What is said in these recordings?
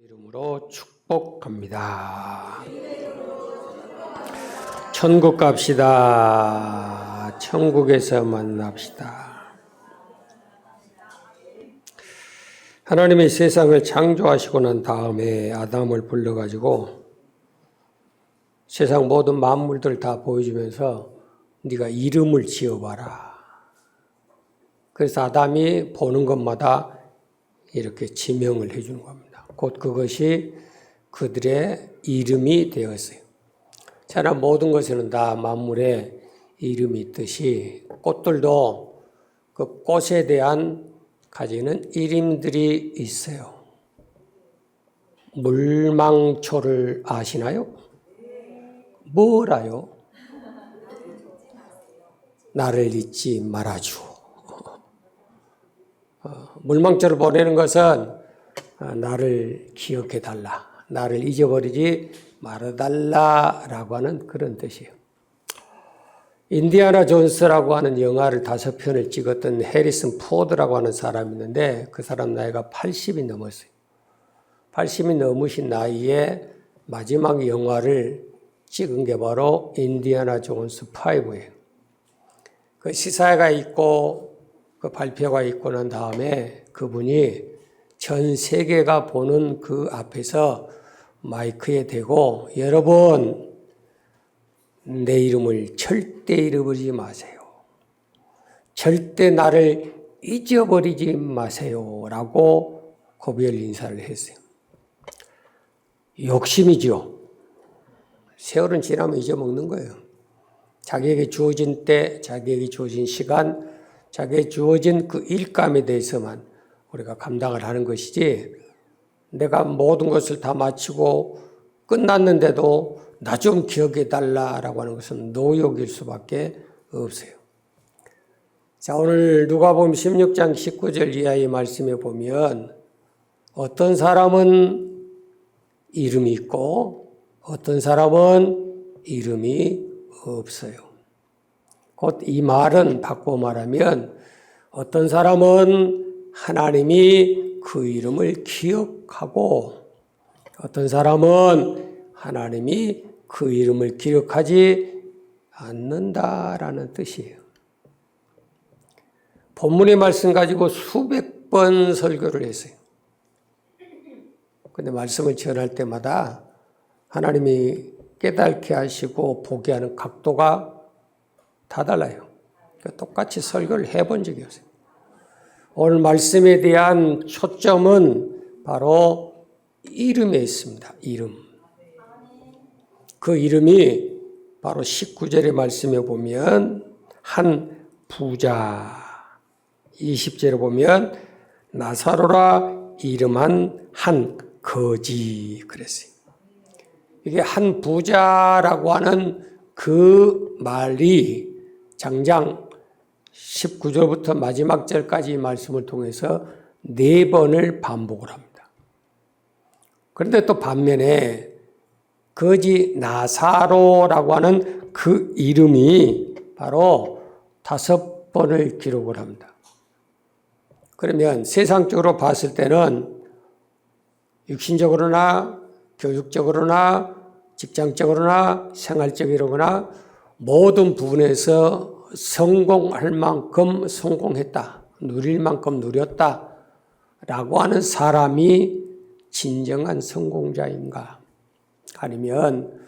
이름으로 축복합니다. 천국 갑시다. 천국에서 만납시다. 하나님이 세상을 창조하시고 난 다음에 아담을 불러가지고 세상 모든 만물들 다 보여주면서 네가 이름을 지어봐라. 그래서 아담이 보는 것마다 이렇게 지명을 해주는 겁니다. 곧 그것이 그들의 이름이 되었어요. 저는 모든 것에는 다 만물에 이름이 있듯이 꽃들도 그 꽃에 대한 가지는 이름들이 있어요. 물망초를 아시나요? 뭐라요? 나를 잊지 말아주오. 물망초를 보내는 것은 나를 기억해달라. 나를 잊어버리지 말아달라라고 하는 그런 뜻이에요. 인디아나 존스라고 하는 영화를 5편을 찍었던 해리슨 포드라고 하는 사람이 있는데 그 사람 나이가 80이 넘었어요. 80이 넘으신 나이에 마지막 영화를 찍은 게 바로 인디아나 존스 5예요. 그 시사회가 있고 그 발표가 있고 난 다음에 그분이 전 세계가 보는 그 앞에서 마이크에 대고 여러분 내 이름을 절대 잃어버리지 마세요. 절대 나를 잊어버리지 마세요. 라고 고별 인사를 했어요. 욕심이죠. 세월은 지나면 잊어먹는 거예요. 자기에게 주어진 때, 자기에게 주어진 시간, 자기에게 주어진 그 일감에 대해서만 우리가 감당을 하는 것이지 내가 모든 것을 다 마치고 끝났는데도 나 좀 기억해 달라라고 하는 것은 노역일 수밖에 없어요. 자, 오늘 누가복음 16장 19절 이하의 말씀에 보면 어떤 사람은 이름이 있고 어떤 사람은 이름이 없어요. 곧 이 말은 바꿔 말하면 어떤 사람은 하나님이 그 이름을 기억하고 어떤 사람은 하나님이 그 이름을 기억하지 않는다라는 뜻이에요. 본문의 말씀 가지고 수백 번 설교를 했어요. 그런데 말씀을 전할 때마다 하나님이 깨닫게 하시고 보게 하는 각도가 다 달라요. 똑같이 설교를 해본 적이 없어요. 오늘 말씀에 대한 초점은 바로 이름에 있습니다. 이름. 그 이름이 바로 19절의 말씀에 보면 한 부자, 20절에 보면 나사로라 이름한 한 거지 그랬어요. 이게 한 부자라고 하는 그 말이 장장 19절부터 마지막 절까지 말씀을 통해서 4번을 반복을 합니다. 그런데 또 반면에 거지 나사로라고 하는 그 이름이 바로 5번을 기록을 합니다. 그러면 세상적으로 봤을 때는 육신적으로나 교육적으로나 직장적으로나 생활적으로나 모든 부분에서 성공할 만큼 성공했다, 누릴 만큼 누렸다 라고 하는 사람이 진정한 성공자인가? 아니면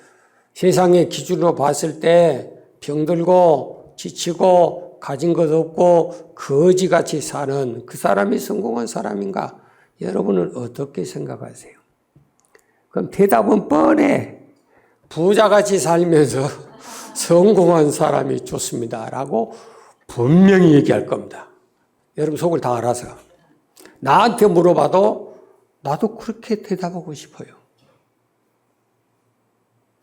세상의 기준으로 봤을 때 병들고 지치고 가진 것 없고 거지같이 사는 그 사람이 성공한 사람인가? 여러분은 어떻게 생각하세요? 그럼 대답은 뻔해. 부자같이 살면서 성공한 사람이 좋습니다. 라고 분명히 얘기할 겁니다. 여러분 속을 다 알아서. 나한테 물어봐도 나도 그렇게 대답하고 싶어요.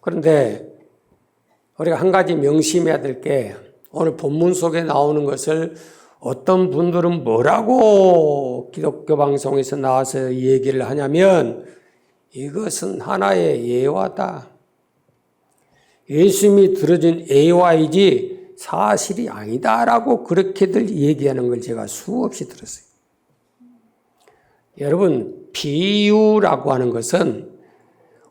그런데 우리가 한 가지 명심해야 될 게 오늘 본문 속에 나오는 것을 어떤 분들은 뭐라고 기독교 방송에서 나와서 얘기를 하냐면 이것은 하나의 예화다. 예수님이 들어준 예화이지 사실이 아니다라고 그렇게들 얘기하는 걸 제가 수없이 들었어요. 여러분 비유라고 하는 것은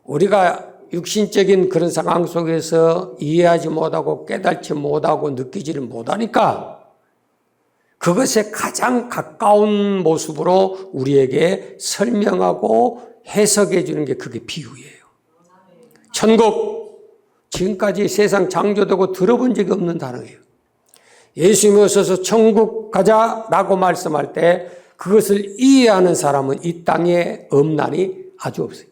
우리가 육신적인 그런 상황 속에서 이해하지 못하고 깨닫지 못하고 느끼지를 못하니까 그것에 가장 가까운 모습으로 우리에게 설명하고 해석해 주는 게 그게 비유예요. 천국, 지금까지 세상 창조되고 들어본 적이 없는 단어예요. 예수님이 오셔서 천국 가자라고 말씀할 때 그것을 이해하는 사람은 이 땅에 없나니 아주 없어요.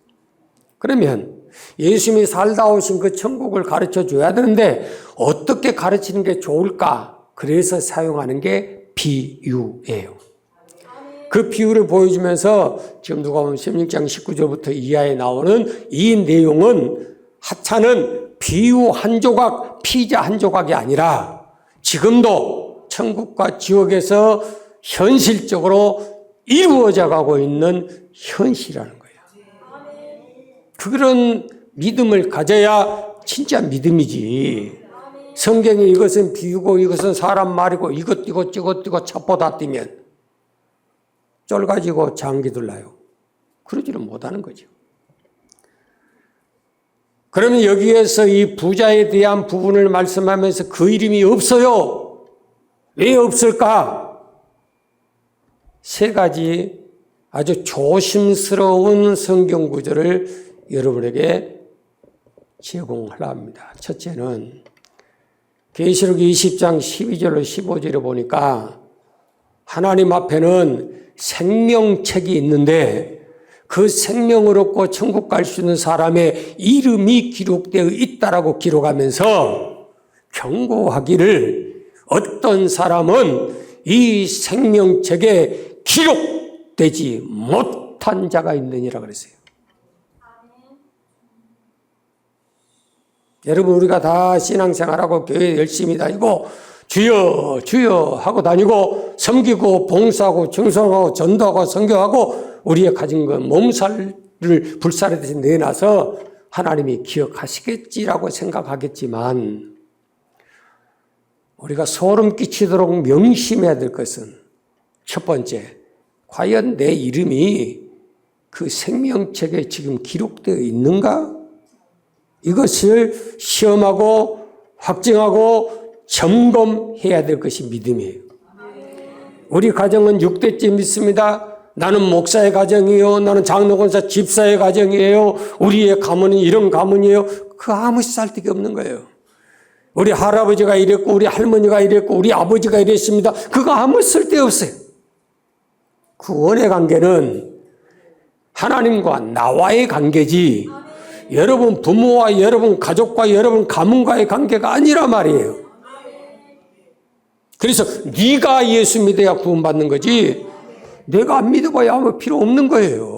그러면 예수님이 살다 오신 그 천국을 가르쳐 줘야 되는데 어떻게 가르치는 게 좋을까? 그래서 사용하는 게 비유예요. 그 비유를 보여주면서 지금 누가 보면 16장 19절부터 이하에 나오는 이 내용은 하찮은 비유 한 조각, 피자 한 조각이 아니라 지금도 천국과 지옥에서 현실적으로 이루어져 가고 있는 현실이라는 거예요. 그런 믿음을 가져야 진짜 믿음이지. 성경에 이것은 비유고 이것은 사람 말이고 이것 첩보다 뛰면 쫄가지고 장기들 나요. 그러지는 못하는 거죠. 그러면 여기에서 이 부자에 대한 부분을 말씀하면서 그 이름이 없어요. 왜 없을까? 세 가지 아주 조심스러운 성경 구절을 여러분에게 제공하려 합니다. 첫째는 계시록 20장 12절로 15절에 보니까 하나님 앞에는 생명책이 있는데 그 생명을 얻고 천국 갈 수 있는 사람의 이름이 기록되어 있다라고 기록하면서 경고하기를 어떤 사람은 이 생명책에 기록되지 못한 자가 있느니라 그랬어요. 여러분 우리가 다 신앙생활하고 교회 열심히 다니고 주여 주여 하고 다니고 섬기고 봉사하고 충성하고 전도하고 선교하고 우리의 가진 것 몸살을 불살에서 내놔서 하나님이 기억하시겠지라고 생각하겠지만 우리가 소름 끼치도록 명심해야 될 것은 첫 번째, 과연 내 이름이 그 생명책에 지금 기록되어 있는가? 이것을 시험하고 확증하고 점검해야 될 것이 믿음이에요. 우리 가정은 6대째 믿습니다. 나는 목사의 가정이에요. 나는 장로권사 집사의 가정이에요. 우리의 가문은 이런 가문이에요. 그 아무 쓸데기 없는 거예요. 우리 할아버지가 이랬고 우리 할머니가 이랬고 우리 아버지가 이랬습니다. 그거 아무 쓸데없어요. 구원의 관계는 하나님과 나와의 관계지 여러분 부모와 여러분 가족과 여러분 가문과의 관계가 아니라 말이에요. 그래서 네가 예수 믿어야 구원받는 거지 내가 안 믿어봐야 아무 필요 없는 거예요.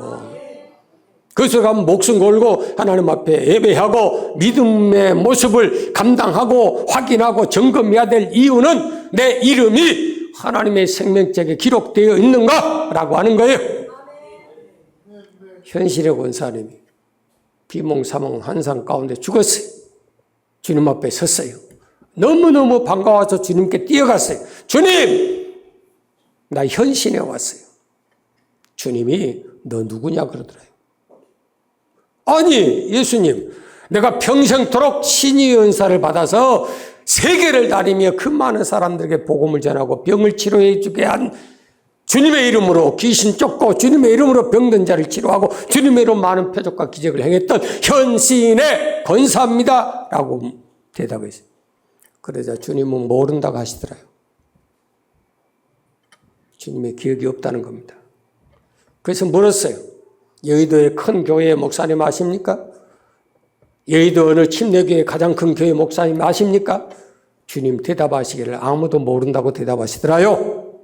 그래서 가면 목숨 걸고 하나님 앞에 예배하고 믿음의 모습을 감당하고 확인하고 점검해야 될 이유는 내 이름이 하나님의 생명책에 기록되어 있는가라고 하는 거예요. 현실의 권사님이 비몽사몽 환상 가운데 죽었어요. 주님 앞에 섰어요. 너무너무 반가워서 주님께 뛰어갔어요. 주님! 나 현신에 왔어요. 주님이 너 누구냐 그러더래요. 아니 예수님 내가 평생토록 신의 은사를 받아서 세계를 다니며 그 많은 사람들에게 복음을 전하고 병을 치료해 주게 한 주님의 이름으로 귀신 쫓고 주님의 이름으로 병든 자를 치료하고 주님의 이름으로 많은 표적과 기적을 행했던 현신의 권사입니다 라고 대답했어요. 그러자 주님은 모른다고 하시더라요. 주님의 기억이 없다는 겁니다. 그래서 물었어요. 여의도의 큰 교회 목사님 아십니까? 여의도 어느 침례교회 가장 큰 교회 목사님 아십니까? 주님 대답하시기를 아무도 모른다고 대답하시더라요.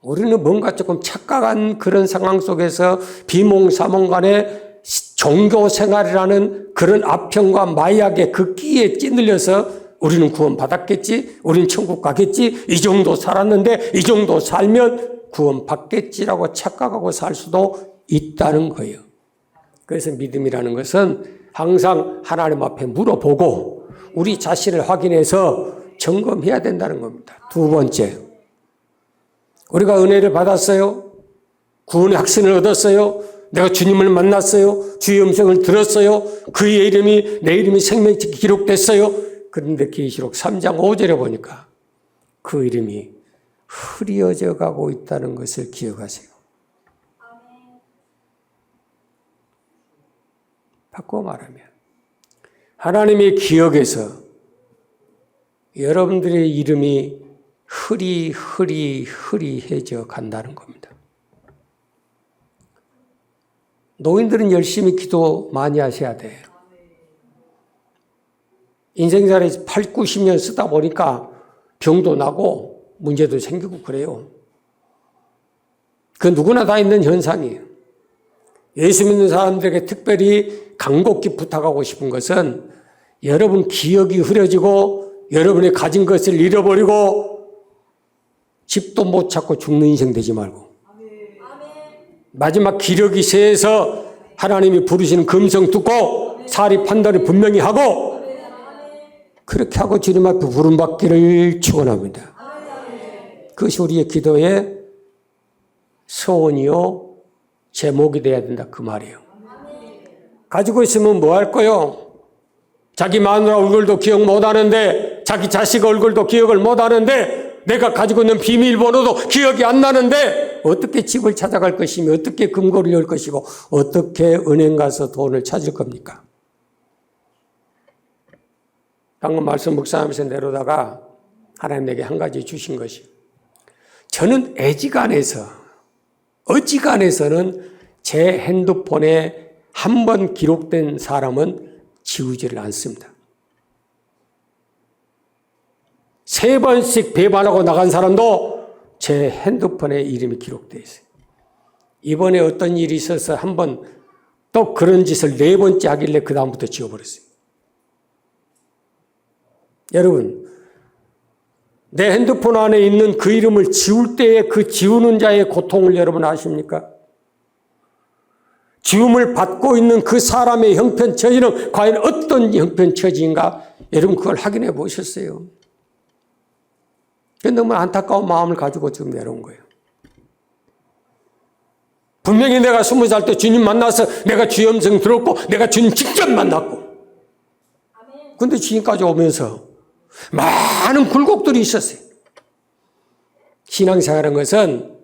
우리는 뭔가 조금 착각한 그런 상황 속에서 비몽사몽간에 종교 생활이라는 그런 아평과 마약의 그 끼에 찌들려서 우리는 구원 받았겠지, 우리는 천국 가겠지, 이 정도 살았는데 이 정도 살면 구원 받겠지라고 착각하고 살 수도 있다는 거예요. 그래서 믿음이라는 것은 항상 하나님 앞에 물어보고 우리 자신을 확인해서 점검해야 된다는 겁니다. 두 번째, 우리가 은혜를 받았어요. 구원의 확신을 얻었어요. 내가 주님을 만났어요. 주의 음성을 들었어요. 그의 이름이 내 이름이 생명책에 기록됐어요. 그런데 계시록 3장 5절에 보니까 그 이름이 흐려져 가고 있다는 것을 기억하세요. 바꿔 말하면 하나님의 기억에서 여러분들의 이름이 흐리해져 간다는 겁니다. 노인들은 열심히 기도 많이 하셔야 돼요. 인생살이 8, 90년 쓰다 보니까 병도 나고 문제도 생기고 그래요. 그 누구나 다 있는 현상이에요. 예수 믿는 사람들에게 특별히 간곡히 부탁하고 싶은 것은 여러분 기억이 흐려지고 여러분이 가진 것을 잃어버리고 집도 못 찾고 죽는 인생 되지 말고 마지막 기력이 세서 하나님이 부르시는 금성 듣고 사리 판단을 분명히 하고 그렇게 하고 주님 앞에 부름받기를 축원합니다. 그것이 우리의 기도의 소원이요 제목이 돼야 된다 그 말이에요. 가지고 있으면 뭐 할 거요? 자기 마누라 얼굴도 기억 못하는데 자기 자식 얼굴도 기억을 못하는데 내가 가지고 있는 비밀번호도 기억이 안 나는데 어떻게 집을 찾아갈 것이며 어떻게 금고를 열 것이고 어떻게 은행 가서 돈을 찾을 겁니까? 방금 말씀 묵상하면서 내려다가 하나님 내게 한 가지 주신 것이 저는 어지간해서는 제 핸드폰에 한 번 기록된 사람은 지우지를 않습니다. 3번씩 배반하고 나간 사람도 제 핸드폰에 이름이 기록되어 있어요. 이번에 어떤 일이 있어서 한 번 또 그런 짓을 4번째 하길래 그 다음부터 지워버렸어요. 여러분, 내 핸드폰 안에 있는 그 이름을 지울 때의 그 지우는 자의 고통을 여러분 아십니까? 지움을 받고 있는 그 사람의 형편처지는 과연 어떤 형편처지인가? 여러분 그걸 확인해 보셨어요? 너무 안타까운 마음을 가지고 지금 내려온 거예요. 분명히 내가 20살 때 주님 만나서 내가 주의 음성 들었고 내가 주님 직접 만났고 그런데 지금까지 오면서 많은 굴곡들이 있었어요. 신앙생활하는 것은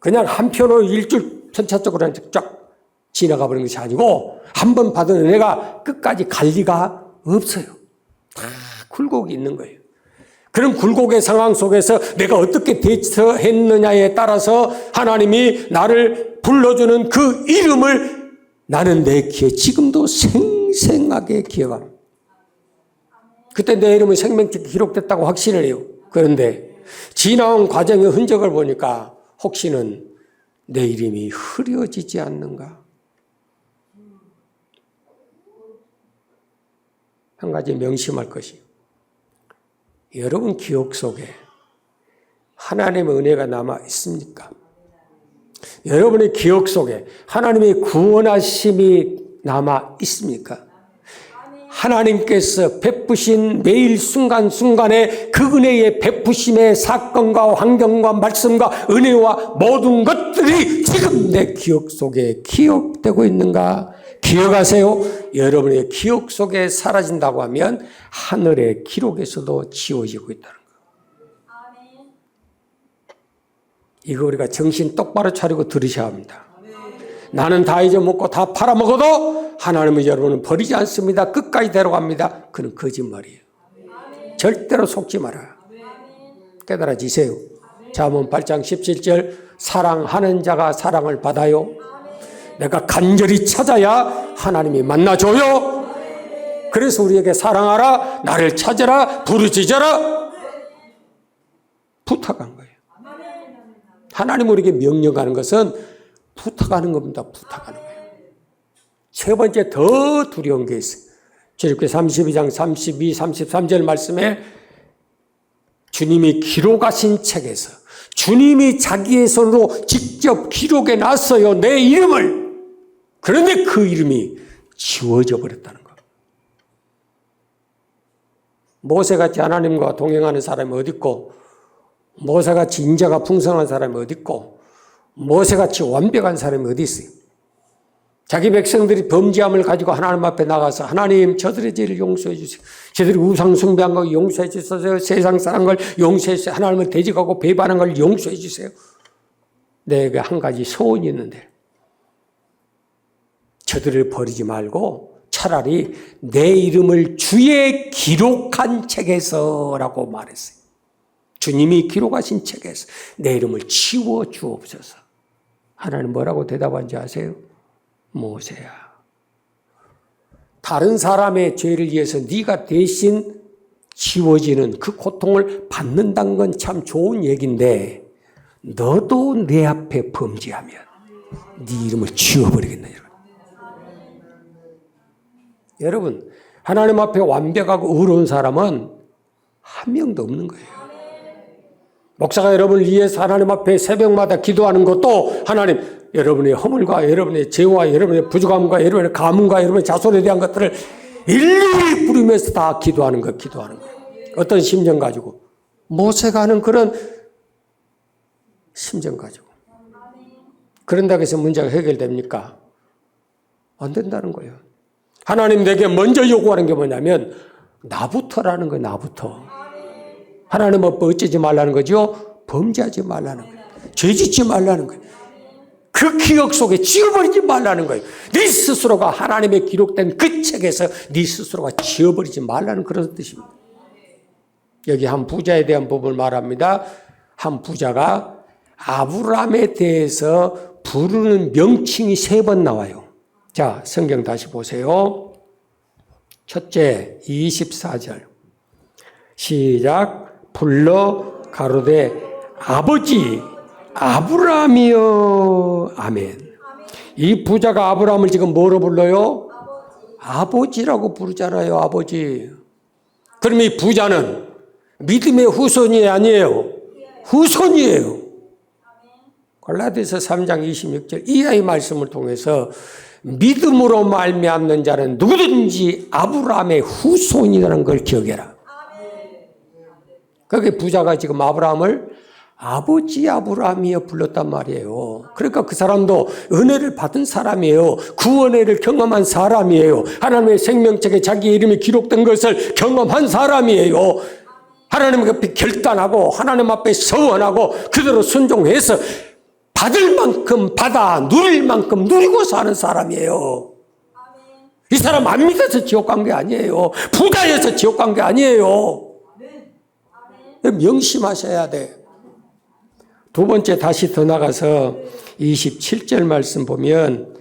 그냥 한편으로 일줄 편차적으로 쫙 지나가 버리는 것이 아니고 한 번 받은 은혜가 끝까지 갈 리가 없어요. 다 굴곡이 있는 거예요. 그런 굴곡의 상황 속에서 내가 어떻게 대처했느냐에 따라서 하나님이 나를 불러주는 그 이름을 나는 내 귀에 지금도 생생하게 기억합니다. 그때 내 이름은 생명책에 기록됐다고 확신을 해요. 그런데 지나온 과정의 흔적을 보니까 혹시는 내 이름이 흐려지지 않는가? 한 가지 명심할 것이 여러분 기억 속에 하나님의 은혜가 남아 있습니까? 여러분의 기억 속에 하나님의 구원하심이 남아 있습니까? 하나님께서 베푸신 매일 순간순간에 그 은혜의 베푸심의 사건과 환경과 말씀과 은혜와 모든 것들이 지금 내 기억 속에 기억되고 있는가? 기억하세요. 여러분의 기억 속에 사라진다고 하면 하늘의 기록에서도 지워지고 있다는 거예요. 이거 우리가 정신 똑바로 차리고 들으셔야 합니다. 나는 다 잊어먹고 다 팔아먹어도 하나님은 여러분은 버리지 않습니다. 끝까지 데려갑니다. 그건 거짓말이에요. 절대로 속지 마라. 깨달아지세요. 잠언 8장 17절 사랑하는 자가 사랑을 받아요. 내가 간절히 찾아야 하나님이 만나줘요. 그래서 우리에게 사랑하라, 나를 찾아라, 부르짖어라 부탁한 거예요. 하나님 우리에게 명령하는 것은 부탁하는 겁니다. 부탁하는 거예요. 세 번째 더 두려운 게 있어요. 출애굽기 32장 32, 33절 말씀에 주님이 기록하신 책에서 주님이 자기의 손으로 직접 기록해 놨어요. 내 이름을. 그런데 그 이름이 지워져 버렸다는 것. 모세같이 하나님과 동행하는 사람이 어디 있고 모세같이 인자가 풍성한 사람이 어디 있고 모세같이 완벽한 사람이 어디 있어요? 자기 백성들이 범죄함을 가지고 하나님 앞에 나가서 하나님 저들의 죄를 용서해 주세요. 저들이 우상 숭배한 걸 용서해 주세요. 세상 사는 걸 용서해 주세요. 하나님을 대적하고 배반한 걸 용서해 주세요. 내게 한 가지 소원이 있는데 저들을 버리지 말고 차라리 내 이름을 주의 기록한 책에서라고 말했어요. 주님이 기록하신 책에서 내 이름을 지워 주옵소서. 하나님 뭐라고 대답한지 아세요? 모세야, 다른 사람의 죄를 위해서 네가 대신 지워지는 그 고통을 받는다는 건 참 좋은 얘기인데 너도 내 앞에 범죄하면 네 이름을 지워버리겠네. 여러분, 하나님 앞에 완벽하고 의로운 사람은 한 명도 없는 거예요. 목사가 여러분을 위해서 하나님 앞에 새벽마다 기도하는 것도 하나님, 여러분의 허물과 여러분의 죄와 여러분의 부족함과 여러분의 가문과 여러분의 자손에 대한 것들을 일일이 부르면서 다 기도하는 거예요. 어떤 심정 가지고? 모세가 하는 그런 심정 가지고. 그런다고 해서 문제가 해결됩니까? 안 된다는 거예요. 하나님 내게 먼저 요구하는 게 뭐냐면 나부터라는 거예요. 나부터. 하나님 앞에 어쩌지 말라는 거죠? 범죄하지 말라는 거예요. 죄 짓지 말라는 거예요. 그 기억 속에 지워버리지 말라는 거예요. 네 스스로가 하나님의 기록된 그 책에서 네 스스로가 지워버리지 말라는 그런 뜻입니다. 여기 한 부자에 대한 부분을 말합니다. 한 부자가 아브라함에 대해서 부르는 명칭이 3번 나와요. 자, 성경 다시 보세요. 첫째, 24절. 시작. 불러 가로되 아버지 아브라함이여. 아멘. 이 부자가 아브라함을 지금 뭐로 불러요? 아버지라고 부르잖아요. 아버지. 그럼 이 부자는 믿음의 후손이 아니에요. 후손이에요. 갈라디아서 3장 26절 이하의 말씀을 통해서 믿음으로 말미암는 자는 누구든지 아브라함의 후손이라는 걸 기억해라. 그게 부자가 지금 아브라함을 아버지 아브라함이여 불렀단 말이에요. 그러니까 그 사람도 은혜를 받은 사람이에요. 구원혜를 경험한 사람이에요. 하나님의 생명책에 자기 이름이 기록된 것을 경험한 사람이에요. 하나님 앞에 결단하고 하나님 앞에 서원하고 그대로 순종해서 받을 만큼 받아 누릴 만큼 누리고 사는 사람이에요. 이 사람 안 믿어서 지옥 간 게 아니에요. 부자여서 지옥 간 게 아니에요. 명심하셔야 돼. 두 번째 다시 더 나가서 27절 말씀 보면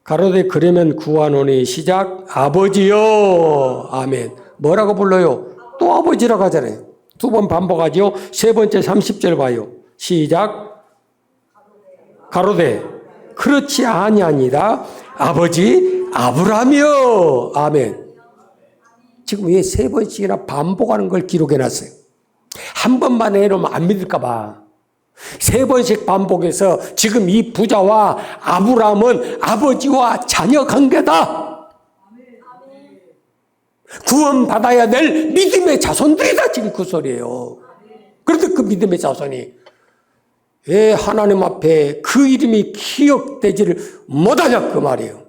가로되 그러면 구하노니 시작 아버지요. 아멘. 뭐라고 불러요? 또 아버지라고 하잖아요. 2번 반복하죠. 3번째 30절 봐요. 시작 가로되 그렇지 아니하니라 아버지 아브라함이요. 아멘. 지금 왜 3번씩이나 반복하는 걸 기록해놨어요? 한 번만 해놓으면 안 믿을까 봐. 3번씩 반복해서 지금 이 부자와 아브라함은 아버지와 자녀 관계다. 구원받아야 될 믿음의 자손들이다. 지금 그 소리예요. 그런데 그 믿음의 자손이 왜 하나님 앞에 그 이름이 기억되지를 못하냐 그 말이에요.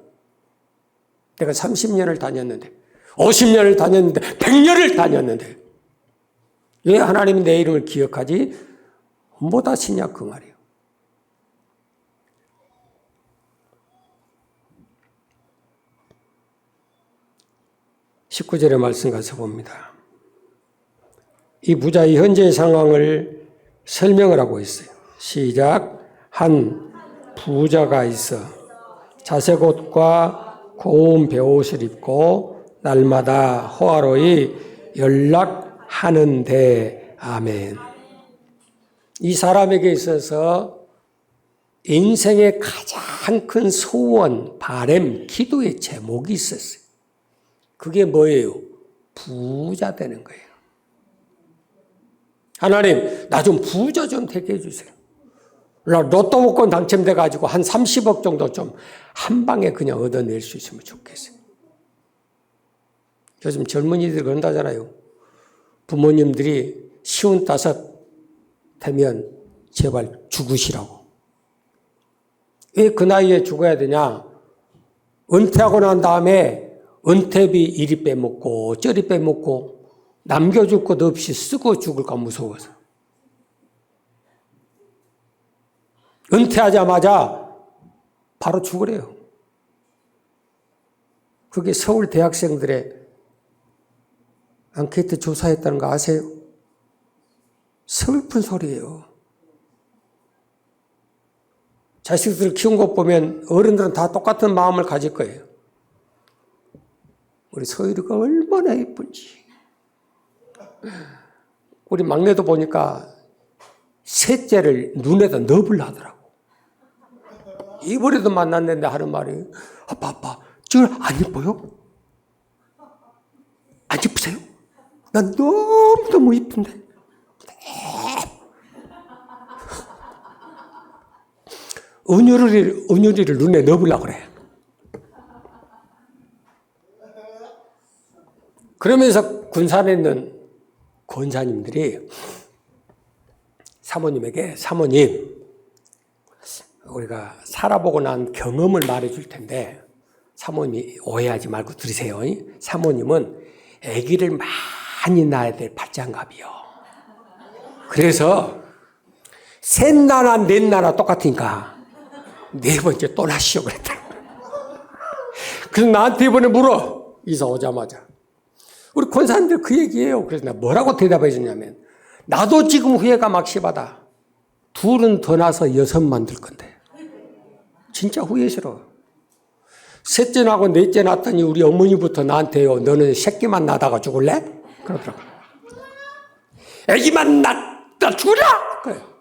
내가 30년을 다녔는데 50년을 다녔는데 100년을 다녔는데 왜 하나님이 내 이름을 기억하지 못하시냐 그 말이에요. (19절의) 말씀 가서 봅니다. 이 부자의 현재의 상황을 설명을 하고 있어요. 시작. 한 부자가 있어 자색옷과 고운 베옷을 입고 날마다 호화로이 연락하는데. 아멘. 이 사람에게 있어서 인생의 가장 큰 소원, 바람, 기도의 제목이 있었어요. 그게 뭐예요? 부자 되는 거예요. 하나님, 나 좀 부자 좀 되게 해주세요. 나 로또 복권 당첨돼가지고 한 30억 정도 좀 한 방에 그냥 얻어낼 수 있으면 좋겠어요. 요즘 젊은이들 그런다잖아요. 부모님들이 55 되면 제발 죽으시라고. 왜 그 나이에 죽어야 되냐? 은퇴하고 난 다음에 은퇴비 이리 빼먹고 저리 빼먹고 남겨줄 것 없이 쓰고 죽을까 무서워서. 은퇴하자마자 바로 죽으래요. 그게 서울 대학생들의 앙케이트 조사했다는 거 아세요? 슬픈 소리예요. 자식들 키운 것 보면 어른들은 다 똑같은 마음을 가질 거예요. 우리 서유리가 얼마나 예쁜지. 우리 막내도 보니까 셋째를 눈에다 넣으려 하더라고. 이번에도 만났는데 하는 말이, 아빠, 저 안 예뻐요? 안 예쁘세요? 난 너무너무 예쁜데. 은유리를 눈에 넣으려고 그래. 그러면서 군산에 있는 권사님들이 사모님에게, 사모님, 우리가 살아보고 난 경험을 말해줄 텐데 사모님이 오해하지 말고 들으세요. 사모님은 아기를 많이 낳아야 될 발장갑이요. 그래서 셋나나 넷나나 똑같으니까 네 번째 또 낳으시오 그랬다. 그래서 나한테 이번에 물어. 이사 오자마자. 우리 권사님들 그 얘기예요. 그래서 내가 뭐라고 대답해 주냐면, 나도 지금 후회가 막심하다. 둘은 더 나서 6 만들 건데. 진짜 후회스러워. 셋째 나고 넷째 낳았더니 우리 어머니부터 나한테요, 너는 새끼만 낳다가 죽을래? 그러더라고. 애기만 낳다 죽으라! 그래요.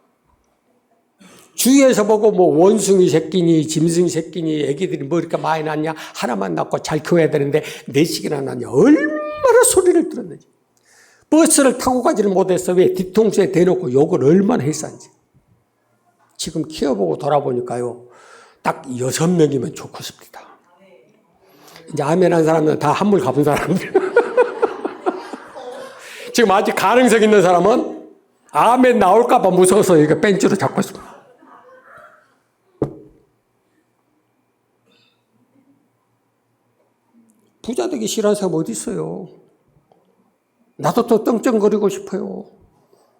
주위에서 보고 뭐 원숭이 새끼니 짐승 새끼니 애기들이 뭐 이렇게 많이 낳냐, 하나만 낳고 잘 키워야 되는데 4씩이나 낳냐, 얼마나 소리를 들었는지. 버스를 타고 가지를 못했어. 왜? 뒤통수에 대놓고 욕을 얼마나 했었는지. 지금 키워보고 돌아보니까요, 딱 6명이면 좋겠습니다. 이제 아멘 한 사람은 다 한물 가본 사람들. 지금 아직 가능성 있는 사람은 아멘 나올까봐 무서워서 이거 벤치로 잡고 있습니다. 부자 되기 싫어하는 사람 어디 있어요? 나도 또 떵떵거리고 싶어요.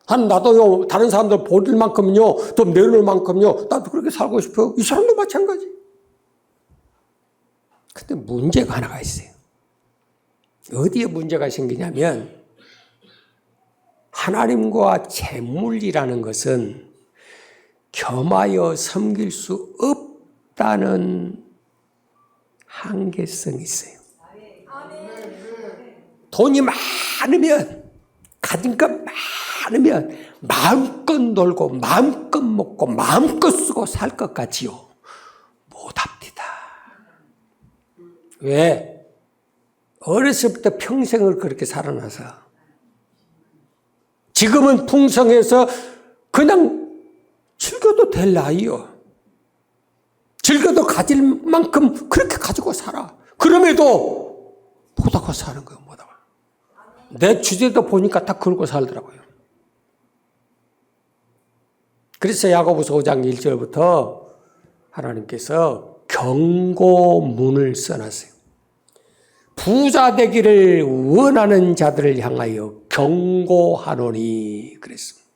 나도요, 다른 사람들 보일 만큼요, 좀 내놓을 만큼요, 나도 그렇게 살고 싶어요. 이 사람도 마찬가지. 근데 문제가 하나가 있어요. 어디에 문제가 생기냐면, 하나님과 재물이라는 것은 겸하여 섬길 수 없다는 한계성이 있어요. 돈이 많으면, 가진 것 많으면 마음껏 놀고 마음껏 먹고 마음껏 쓰고 살 것 같지요? 못합니다. 왜? 어렸을 때 평생을 그렇게 살아나서 지금은 풍성해서 그냥 즐겨도 될 나이요. 즐겨도 가질 만큼 그렇게 가지고 살아. 그럼에도 못하고 사는 거예요. 못하고. 내 주제도 보니까 다 그러고 살더라고요. 그래서 야고보서 5장 1절부터 하나님께서 경고문을 써놨어요. 부자 되기를 원하는 자들을 향하여 경고하노니 그랬습니다.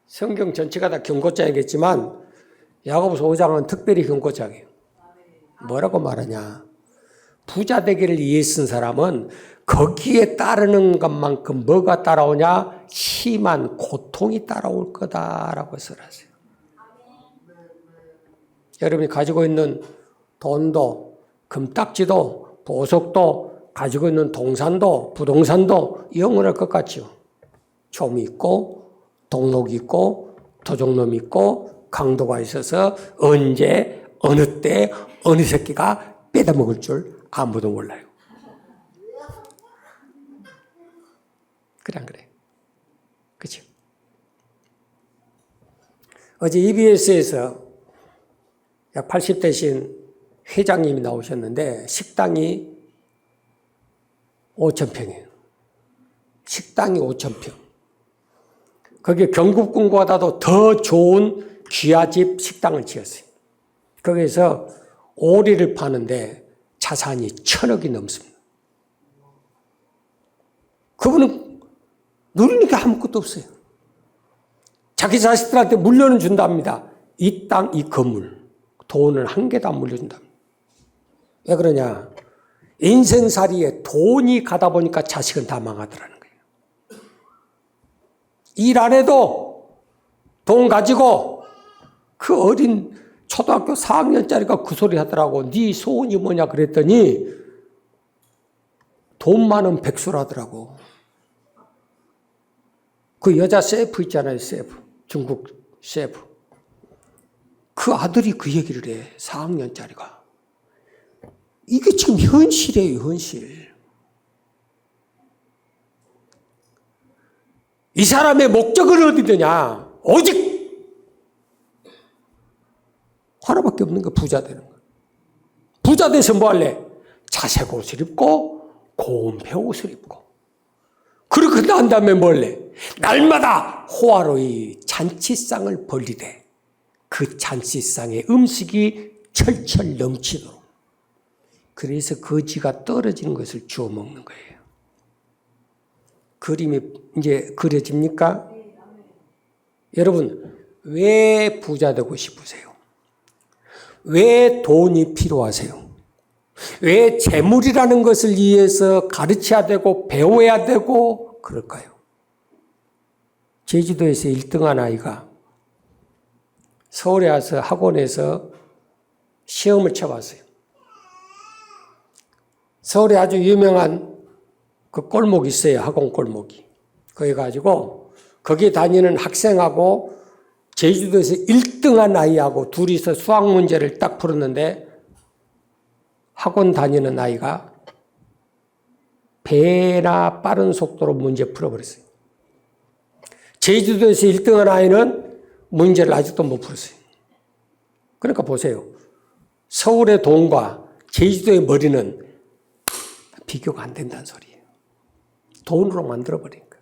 성경 전체가 다 경고장이겠지만 야고보서 5장은 특별히 경고장이에요. 뭐라고 말하냐? 부자 되기를 위해 쓴 사람은 거기에 따르는 것만큼 뭐가 따라오냐? 심한 고통이 따라올 거다라고 써놨어요. 여러분이 가지고 있는 돈도, 금딱지도, 보석도, 가지고 있는 동산도, 부동산도 영원할 것 같죠. 좀이 있고, 동록이 있고, 도적놈이 있고, 강도가 있어서 언제, 어느 때, 어느 새끼가 뺏어먹을 줄 아무도 몰라요. 그래 안 그래? 그렇죠? 어제 EBS에서 약 80대신 회장님이 나오셨는데 식당이 5,000평이에요. 식당이 5,000평. 거기에 경국궁보다도 더 좋은 귀하집 식당을 지었어요. 거기에서 오리를 파는데 자산이 1,000억이 넘습니다. 그분은 누리는 게 아무것도 없어요. 자기 자식들한테 물려는 준답니다. 이 땅, 이 건물, 돈을 한 개도 안 물려준답니다. 왜 그러냐? 인생살이에 돈이 가다 보니까 자식은 다 망하더라는 거예요. 일 안 해도 돈 가지고 그 어린 초등학교 4학년짜리가 그 소리 하더라고. 네 소원이 뭐냐 그랬더니 돈 많은 백수라더라고. 그 여자 셰프 있잖아요. 셰프. 중국 셰프. 그 아들이 그 얘기를 해. 4학년짜리가. 이게 지금 현실이에요. 현실. 이 사람의 목적은 어디더냐? 오직 하나밖에 없는 거. 부자 되는 거. 부자 돼서 뭐 할래? 자색 옷을 입고 고운 배옷을 입고 그렇게 난 다음에 뭐 할래? 날마다 호화로이 잔치상을 벌리되 그 잔치상에 음식이 철철 넘치도록 그래서 거지가 떨어지는 것을 주워 먹는 거예요. 그림이 이제 그려집니까? 여러분 왜 부자 되고 싶으세요? 왜 돈이 필요하세요? 왜 재물이라는 것을 위해서 가르쳐야 되고 배워야 되고 그럴까요? 제주도에서 1등한 아이가 서울에 와서 학원에서 시험을 쳐봤어요. 서울에 아주 유명한 그 골목이 있어요. 학원 골목이. 거기 가지고 거기 다니는 학생하고 제주도에서 1등한 아이하고 둘이서 수학 문제를 딱 풀었는데 학원 다니는 아이가 배나 빠른 속도로 문제 풀어버렸어요. 제주도에서 1등한 아이는 문제를 아직도 못 풀었어요. 그러니까 보세요. 서울의 돈과 제주도의 머리는 비교가 안 된다는 소리예요. 돈으로 만들어버리니까.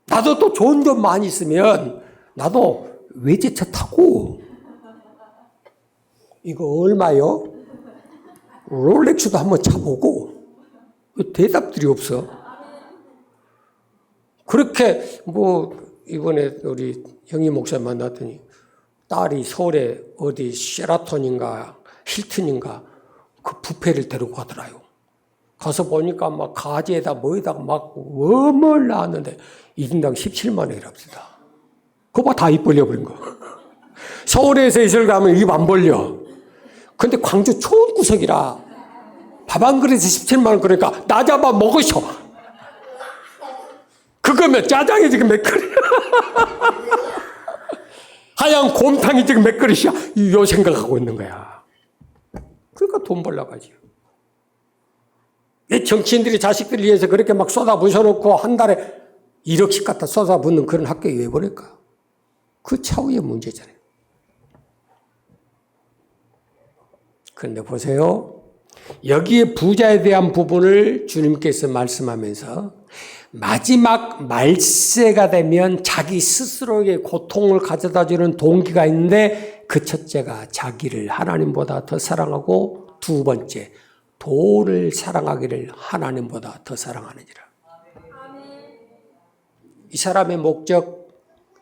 나도 또 좋은 점 많이 있으면 나도 외제차 타고 이거 얼마요? 롤렉스도 한번 차보고 대답들이 없어. 그렇게 이번에 우리 형님 목사 만났더니 딸이 서울에 어디 쉐라톤인가 힐튼인가 그 뷔페를 데리고 가더라요. 가서 보니까 막 가지에다 뭐에다가 막 웜을 나왔는데 1인당 17만 원이랍니다. 그거 다 입 벌려버린 거. 서울에서 이슬 가면 입 안 벌려. 근데 광주 좋은 구석이라 밥 한 그릇에 17만 원 그러니까 나 잡아 먹으셔. 그거면 짜장이 지금 몇 그릇? 하얀 곰탕이 지금 몇 그릇이야? 요 생각하고 있는 거야. 그러니까 돈 벌려고 하지. 이 정치인들이 자식들 위해서 그렇게 막 쏟아부셔놓고 한 달에 1억씩 갖다 쏟아붓는 그런 학교에 왜 보낼까? 그 차후의 문제잖아요. 그런데 보세요. 여기에 부자에 대한 부분을 주님께서 말씀하면서 마지막 말세가 되면 자기 스스로에게 고통을 가져다주는 동기가 있는데 그 첫째가 자기를 하나님보다 더 사랑하고 두 번째 돈을 사랑하기를 하나님보다 더 사랑하느니라. 이 사람의 목적,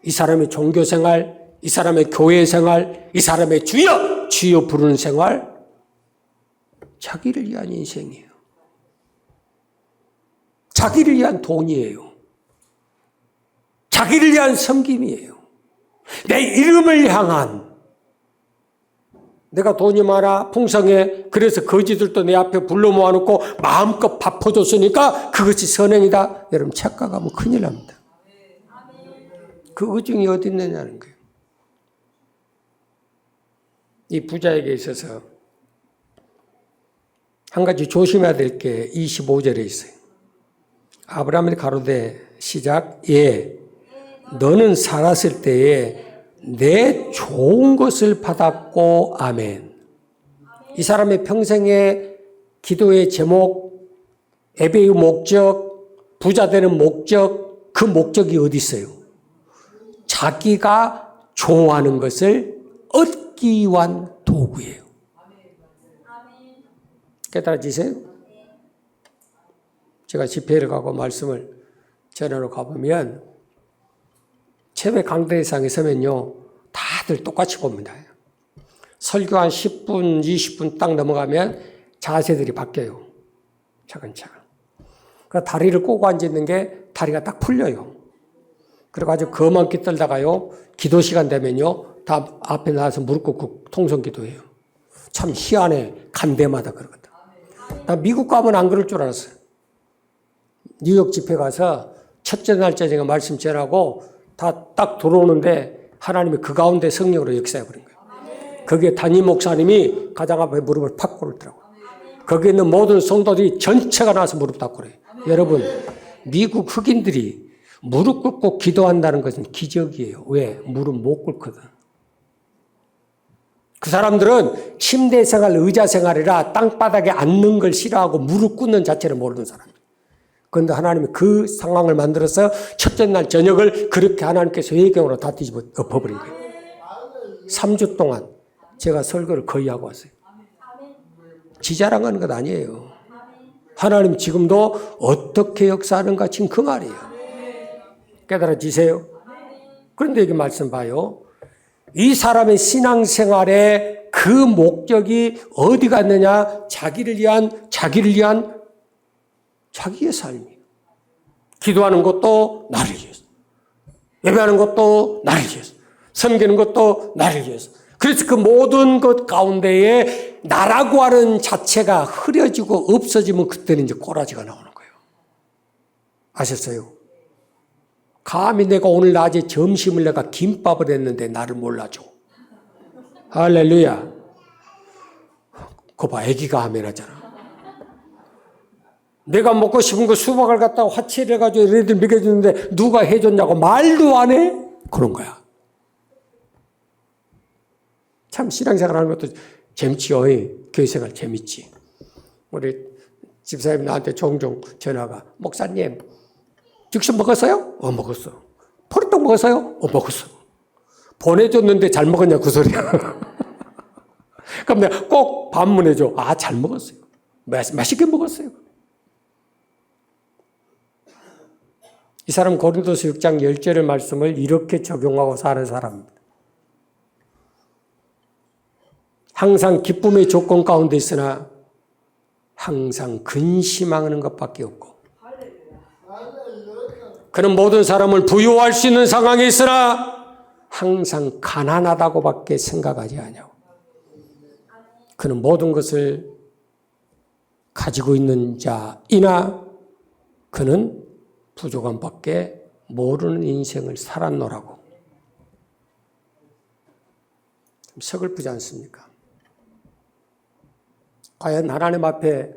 이 사람의 종교생활, 이 사람의 교회생활, 이 사람의 주여 부르는 생활, 자기를 위한 인생이에요. 자기를 위한 돈이에요. 자기를 위한 섬김이에요. 내 이름을 향한, 내가 돈이 많아 풍성해 그래서 거지들도 내 앞에 불러 모아놓고 마음껏 밥 퍼줬으니까 그것이 선행이다. 여러분 착각하면 큰일 납니다. 그 의중이 어디 있느냐는 거예요. 이 부자에게 있어서 한 가지 조심해야 될 게 25절에 있어요. 아브라함이 가로되 시작 너는 살았을 때에 내 좋은 것을 받았고 아멘. 이 사람의 평생의 기도의 제목, 예배의 목적, 부자 되는 목적 그 목적이 어디 있어요? 자기가 좋아하는 것을 얻기 위한 도구예요. 깨달아지세요? 제가 집회를 가고 말씀을 전하러 가보면 체배 강대상에 서면요 다들 똑같이 봅니다. 설교 한 10분, 20분 딱 넘어가면 자세들이 바뀌어요. 차근차근. 그 다리를 꼬고 앉아있는 게 다리가 딱 풀려요. 그래가지고 거만 깃들다가요 기도 시간 되면요 다 앞에 나와서 무릎 꿇고 통성 기도해요. 참 희한해. 간대마다 그러거든. 나 미국 가면 안 그럴 줄 알았어요. 뉴욕 집회 가서 첫째 날짜 제가 말씀 전하고 다 딱 들어오는데 하나님이 그 가운데 성령으로 역사해 버린 거예요. 거기에 담임 목사님이 가장 앞에 무릎을 팍 꿇더라고요. 거기에 있는 모든 성도들이 전체가 나와서 무릎 딱 꿇어요. 여러분, 미국 흑인들이 무릎 꿇고 기도한다는 것은 기적이에요. 왜? 무릎 못 꿇거든. 그 사람들은 침대 생활, 의자 생활이라 땅바닥에 앉는 걸 싫어하고 무릎 꿇는 자체를 모르는 사람이에요. 그런데 하나님이 그 상황을 만들어서 첫째 날 저녁을 그렇게 하나님께서 회경으로 다 뒤집어 엎어버린 거예요. 3주 동안 제가 설교를 거의 하고 왔어요. 지 자랑하는 것 아니에요. 하나님 지금도 어떻게 역사하는가 지금 그 말이에요. 깨달아지세요? 그런데 여기 말씀 봐요. 이 사람의 신앙생활의 그 목적이 어디 갔느냐? 자기를 위한 자기의 삶이에요. 기도하는 것도 나를 위해서. 예배하는 것도 나를 위해서. 섬기는 것도 나를 위해서. 그래서 그 모든 것 가운데에 나라고 하는 자체가 흐려지고 없어지면 그때는 이제 꼬라지가 나오는 거예요. 아셨어요? 감히 내가 오늘 낮에 점심을 내가 김밥을 했는데 나를 몰라줘. 할렐루야. 그거 봐, 애기가 하면 하잖아. 내가 먹고 싶은 거 수박을 갖다가 화채를 해가지고 얘네들 먹여주는데 누가 해줬냐고 말도 안 해? 그런 거야. 참 신앙생활 하는 것도 재밌지요. 교회생활 재밌지. 우리 집사님 나한테 종종 전화가 목사님 즉석 먹었어요? 먹었어. 포리떡 먹었어요? 먹었어. 보내줬는데 잘 먹었냐 그 소리야. 그럼 내가 꼭 반문해줘. 잘 먹었어요. 맛있게 먹었어요. 이 사람 고린도서 6장 10절의 말씀을 이렇게 적용하고 사는 사람입니다. 항상 기쁨의 조건 가운데 있으나 항상 근심하는 것밖에 없고 그는 모든 사람을 부유할 수 있는 상황에 있으나 항상 가난하다고밖에 생각하지 않냐고. 그는 모든 것을 가지고 있는 자이나 그는 부족함밖에 모르는 인생을 살았노라고. 서글프지 않습니까? 과연 하나님 앞에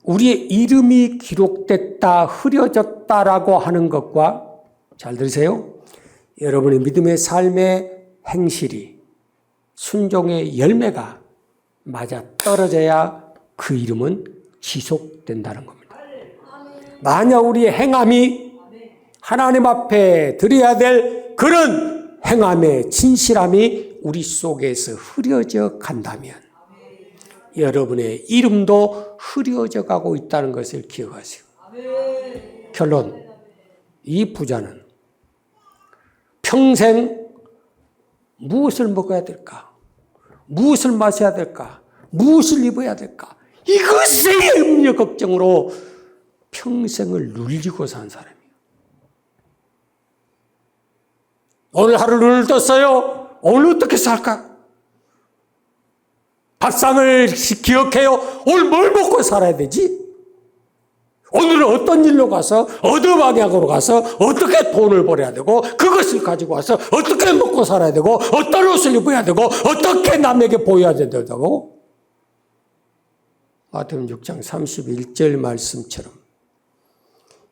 우리의 이름이 기록됐다, 흐려졌다라고 하는 것과 잘 들으세요. 여러분의 믿음의 삶의 행실이 순종의 열매가 맞아 떨어져야 그 이름은 지속된다는 겁니다. 만약 우리의 행함이 하나님 앞에 드려야 될 그런 행함의 진실함이 우리 속에서 흐려져 간다면 여러분의 이름도 흐려져 가고 있다는 것을 기억하세요. 결론, 이 부자는 평생 무엇을 먹어야 될까? 무엇을 마셔야 될까? 무엇을 입어야 될까? 이것의 염려 걱정으로 평생을 눌리고 산 사람이에요. 오늘 하루 눈을 떴어요. 오늘 어떻게 살까? 밥상을 기억해요. 오늘 뭘 먹고 살아야 되지? 오늘은 어떤 일로 가서 어느 방향으로 가서 어떻게 돈을 벌어야 되고 그것을 가지고 와서 어떻게 먹고 살아야 되고 어떤 옷을 입어야 되고 어떻게 남에게 보여야 된다고? 마태복음 6장 31절 말씀처럼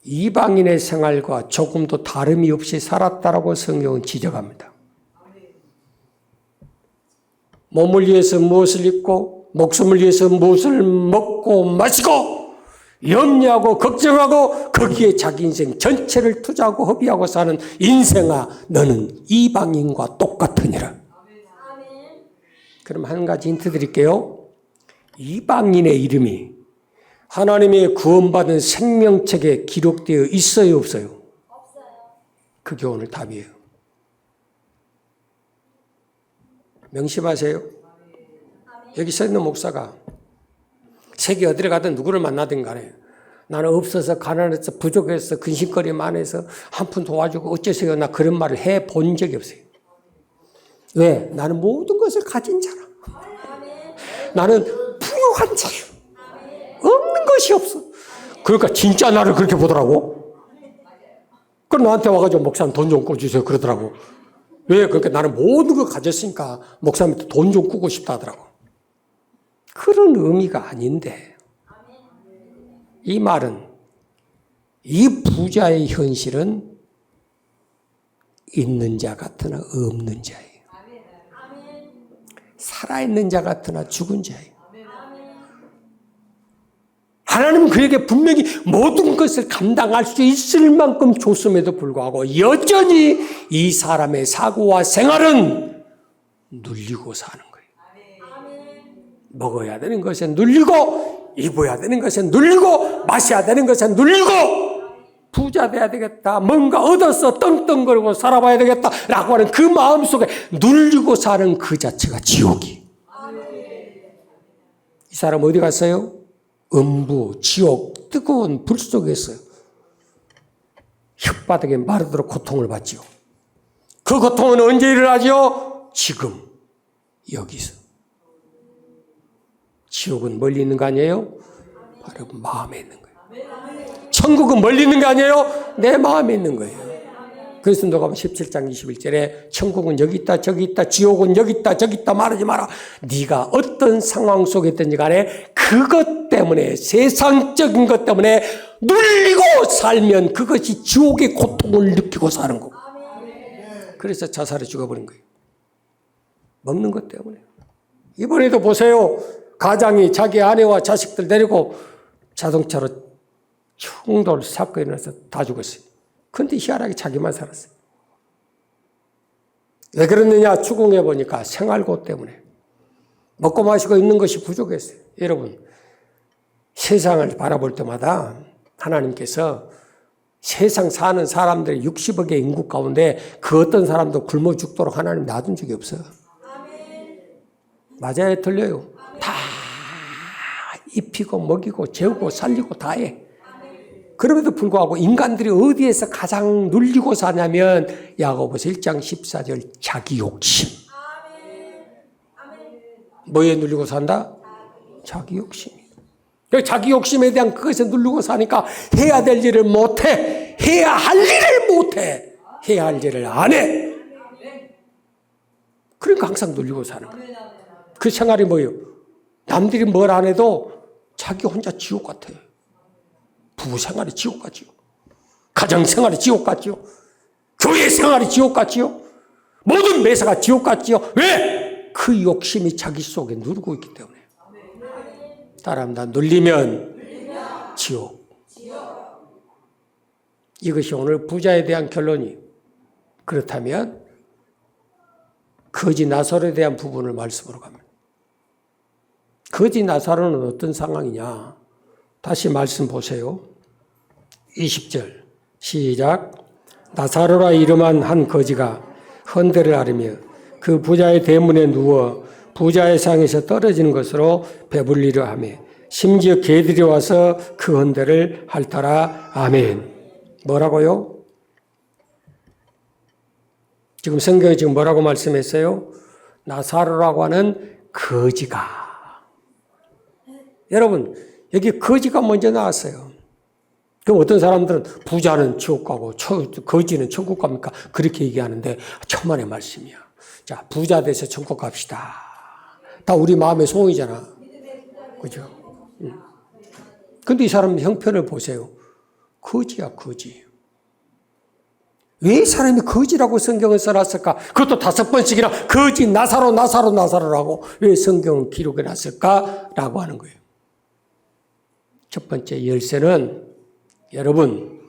이방인의 생활과 조금도 다름이 없이 살았다라고 성경은 지적합니다. 몸을 위해서 무엇을 입고 목숨을 위해서 무엇을 먹고 마시고 염려하고 걱정하고 거기에 자기 인생 전체를 투자하고 허비하고 사는 인생아, 너는 이방인과 똑같으니라. 그럼 한 가지 힌트 드릴게요. 이방인의 이름이 하나님의 구원받은 생명책에 기록되어 있어요, 없어요? 없어요. 그게 오늘 답이에요. 명심하세요. 여기 서 있는 목사가 세계 어디를 가든 누구를 만나든 간에 나는 없어서 가난해서 부족해서 근심거리 많아서 한 푼 도와주고 어째서요, 나 그런 말을 해본 적이 없어요. 왜? 나는 모든 것을 가진 자라. 나는 부유한 자예요. 없는 것이 없어. 그러니까 진짜 나를 그렇게 보더라고. 그럼 나한테 와가지고 목사님 돈 좀 꿔주세요 그러더라고. 왜? 그러니까 나는 모든 걸 가졌으니까 목사님한테 돈 좀 꾸고 싶다 하더라고. 그런 의미가 아닌데, 이 말은 이 부자의 현실은 있는 자 같으나 없는 자예요. 살아있는 자 같으나 죽은 자예요. 하나님은 그에게 분명히 모든 것을 감당할 수 있을 만큼 줬음에도 불구하고 여전히 이 사람의 사고와 생활은 눌리고 사는 거예요. 먹어야 되는 것에 눌리고, 입어야 되는 것에 눌리고, 마셔야 되는 것에 눌리고, 부자 돼야 되겠다, 뭔가 얻어서 떵떵거리고 살아봐야 되겠다라고 하는 그 마음속에 눌리고 사는 그 자체가 지옥이. 이 사람 어디 갔어요? 음부, 지옥, 뜨거운 불 속에 있어요. 혓바닥에 마르도록 고통을 받지요. 그 고통은 언제 일어나죠? 지금, 여기서. 지옥은 멀리 있는 거 아니에요? 바로 마음에 있는 거예요. 천국은 멀리 있는 거 아니에요? 내 마음에 있는 거예요. 그래서 누가복음 17장 21절에 천국은 여기 있다 저기 있다, 지옥은 여기 있다 저기 있다 말하지 마라. 네가 어떤 상황 속에 있든지 간에 그것 때문에, 세상적인 것 때문에 눌리고 살면 그것이 지옥의 고통을 느끼고 사는 거고. 그래서 자살해 죽어버린 거예요. 먹는 것 때문에. 이번에도 보세요. 가장이 자기 아내와 자식들 데리고 자동차로 충돌 사건이 일어나서 다 죽었어요. 근데 희한하게 자기만 살았어요. 왜 그랬느냐? 추궁해 보니까 생활고 때문에. 먹고 마시고 있는 것이 부족했어요. 여러분, 세상을 바라볼 때마다 하나님께서 세상 사는 사람들의 60억의 인구 가운데 그 어떤 사람도 굶어 죽도록 하나님 놔둔 적이 없어요. 맞아요? 틀려요? 다 입히고 먹이고 재우고 살리고 다 해. 그럼에도 불구하고 인간들이 어디에서 가장 눌리고 사냐면 야고보서 1장 14절 자기 욕심. 뭐에 눌리고 산다? 자기 욕심. 자기 욕심에 대한 그것에 눌리고 사니까 해야 될 일을 못해. 해야 할 일을 못해. 해야 할 일을 안 해. 그러니까 항상 눌리고 사는 거예요. 그 생활이 뭐예요? 남들이 뭘 안 해도 자기 혼자 지옥 같아요. 부부 생활이 지옥 같지요. 가정 생활이 지옥 같지요. 교회 생활이 지옥 같지요. 모든 매사가 지옥 같지요. 왜? 그 욕심이 자기 속에 누르고 있기 때문에. 따라합니다. 눌리면 지옥. 이것이 오늘 부자에 대한 결론이. 그렇다면 거지 나사로에 대한 부분을 말씀으로 갑니다. 거지 나사로는 어떤 상황이냐? 다시 말씀 보세요. 20절 시작. 나사로라 이름한 한 거지가 헌대를 앓으며 그 부자의 대문에 누워 부자의 상에서 떨어지는 것으로 배불리려 하며 심지어 개들이 와서 그 헌대를 핥아라. 아멘. 뭐라고요? 지금 성경에 지금 뭐라고 말씀했어요? 나사로라고 하는 거지가. 여러분, 여기 거지가 먼저 나왔어요. 그럼 어떤 사람들은 부자는 지옥 가고 거지는 천국 갑니까? 그렇게 얘기하는데 천만의 말씀이야. 자, 부자 돼서 천국 갑시다. 다 우리 마음의 소원이잖아. 그죠? 근데 이 사람 형편을 보세요. 거지야, 거지. 왜 사람이 거지라고 성경을 써놨을까? 그것도 5번씩이나 거지, 나사로, 나사로, 나사로라고 왜 성경을 기록해놨을까라고 하는 거예요. 첫 번째 열쇠는 여러분,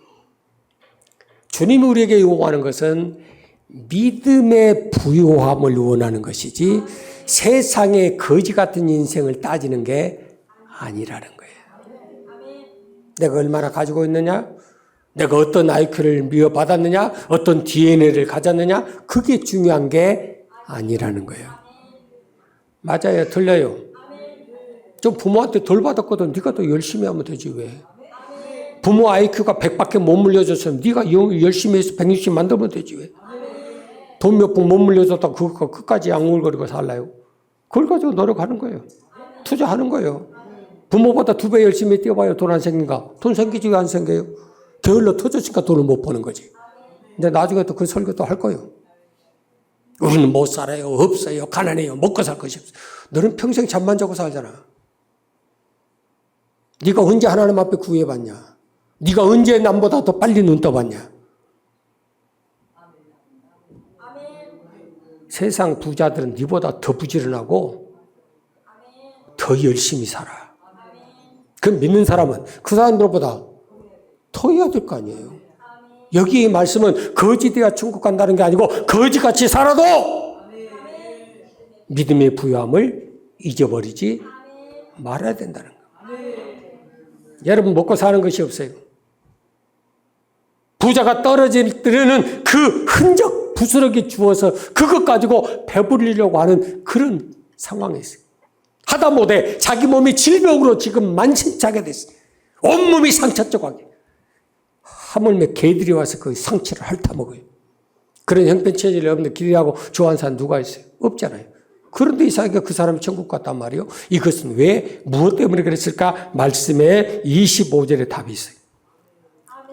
주님이 우리에게 요구하는 것은 믿음의 부요함을 원하는 것이지 세상의 거지 같은 인생을 따지는 게 아니라는 거예요. 내가 얼마나 가지고 있느냐? 내가 어떤 IQ를 미워받았느냐? 어떤 DNA를 가졌느냐? 그게 중요한 게 아니라는 거예요. 맞아요. 틀려요. 좀 부모한테 덜 받았거든. 네가 더 열심히 하면 되지 왜? 부모 IQ가 100밖에 못 물려줬으면 네가 열심히 해서 160 만들면 되지 왜? 돈 몇 푼 못 물려줬다 그거 끝까지 앙울거리고 살라요? 그걸 가지고 노력하는 거예요. 투자하는 거예요. 부모보다 2배 열심히 뛰어봐요. 돈 안 생긴가? 돈 생기지 왜 안 생겨요? 게을러 터졌으니까 돈을 못 버는 거지. 근데 나중에 또 그 설교 또 할 거예요. 우리는 못 살아요. 없어요. 가난해요. 먹고 살 것이 없어요. 너는 평생 잠만 자고 살잖아. 네가 언제 하나님 앞에 구해봤냐? 네가 언제 남보다 더 빨리 눈 떠봤냐? 세상 부자들은 네보다 더 부지런하고 더 열심히 살아. 그 믿는 사람은 그 사람들보다 더 해야 될 거 아니에요. 여기 이 말씀은 거지되어 천국 간다는 게 아니고 거지같이 살아도 믿음의 부요함을 잊어버리지 말아야 된다는 거예요. 여러분 먹고 사는 것이 없어요. 부자가 떨어질 때는 그 흔적 부스러기 주어서 그것 가지고 배부르려고 하는 그런 상황에 있어요. 하다 못해 자기 몸이 질병으로 지금 만신창게 됐어요. 온몸이 상처적하게. 하물며 개들이 와서 그 상처를 핥아먹어요. 그런 형편체질이 없는데 기대하고 좋아하는 사람 누가 있어요? 없잖아요. 그런데 이상하게 그 사람이 천국 갔단 말이에요. 이것은 왜 무엇 때문에 그랬을까? 말씀에 25절에 답이 있어요.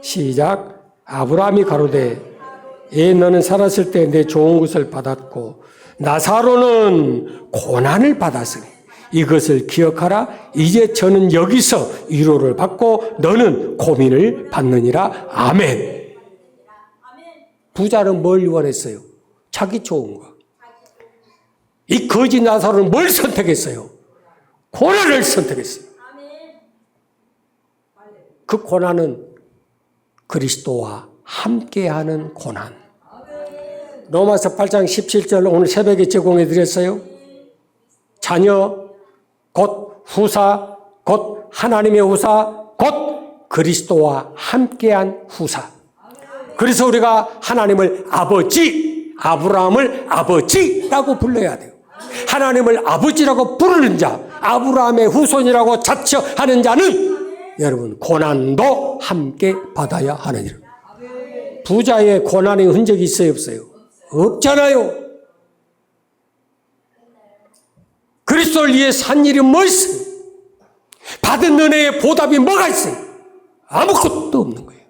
시작. 아브라함이 가로되 너는 살았을 때 내 좋은 것을 받았고 나사로는 고난을 받았으니 이것을 기억하라. 이제 저는 여기서 위로를 받고 너는 고민을 받느니라. 아멘. 부자는 뭘 원했어요? 자기 좋은 거. 이 거지 나사로는 뭘 선택했어요? 고난을 선택했어요. 그 고난은 그리스도와 함께하는 고난. 로마서 8장 17절 오늘 새벽에 제공해 드렸어요. 자녀, 곧 후사, 곧 하나님의 후사, 곧 그리스도와 함께한 후사. 그래서 우리가 하나님을 아버지, 아브라함을 아버지라고 불러야 돼요. 하나님을 아버지라고 부르는 자, 아브라함의 후손이라고 자처하는 자는 여러분 고난도 함께 받아야 하느니라. 부자의 고난의 흔적이 있어요, 없어요? 없잖아요. 그리스도를 위해 산 일이 뭐 있어요? 받은 은혜의 보답이 뭐가 있어요? 아무것도 없는 거예요.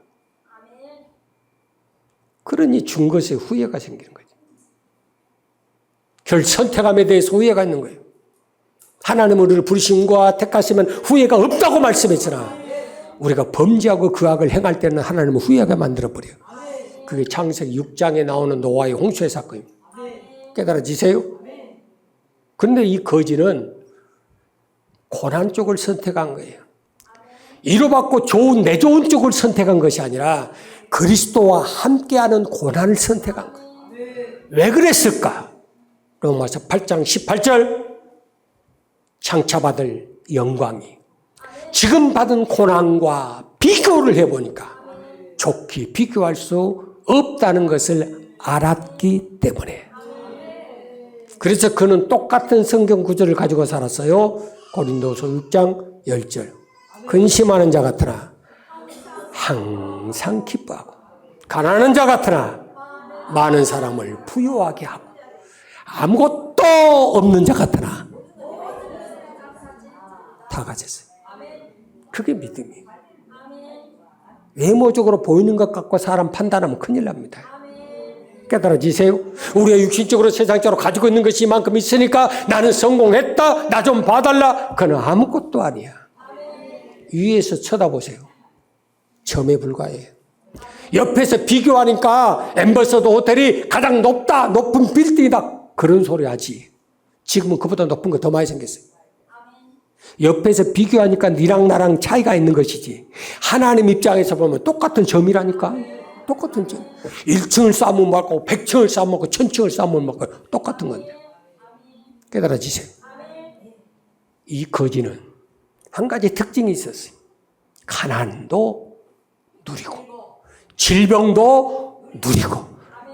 그러니 준 것에 후회가 생기는 거죠. 결 선택함에 대해서 후회가 있는 거예요. 하나님은 우리를 부르심과 택하시면 후회가 없다고 말씀했잖아. 우리가 범죄하고 그 악을 행할 때는 하나님은 후회하게 만들어버려요. 그게 창세기 6장에 나오는 노아의 홍수의 사건입니다. 깨달아지세요? 그런데 이 거지는 고난 쪽을 선택한 거예요. 위로받고 좋은 내 좋은 쪽을 선택한 것이 아니라 그리스도와 함께하는 고난을 선택한 거예요. 왜 그랬을까? 로마서 8장 18절 장차받을 영광이 지금 받은 고난과 비교를 해보니까 좋게 비교할 수 없다는 것을 알았기 때문에. 그래서 그는 똑같은 성경 구절을 가지고 살았어요. 고린도서 6장 10절. 근심하는 자 같으나 항상 기뻐하고 가난한 자 같으나 많은 사람을 부유하게 하고 아무것도 없는 자 같으나 다 가졌어요. 그게 믿음이에요. 외모적으로 보이는 것 갖고 사람 판단하면 큰일 납니다. 깨달아지세요? 우리가 육신적으로 세상적으로 가지고 있는 것이 이만큼 있으니까 나는 성공했다. 나 좀 봐달라. 그건 아무것도 아니야. 위에서 쳐다보세요. 점에 불과해요. 옆에서 비교하니까 엠버서더 호텔이 가장 높다. 높은 빌딩이다. 그런 소리 하지. 지금은 그보다 높은 거 더 많이 생겼어요. 옆에서 비교하니까 니랑 나랑 차이가 있는 것이지. 하나님 입장에서 보면 똑같은 점이라니까. 똑같은 점. 1층을 쌓으면 맞고 100층을 쌓으면 맞고 1000층을 쌓으면 맞고 똑같은 건데. 깨달아지세요. 이 거지는 한 가지 특징이 있었어요. 가난도 누리고 질병도 누리고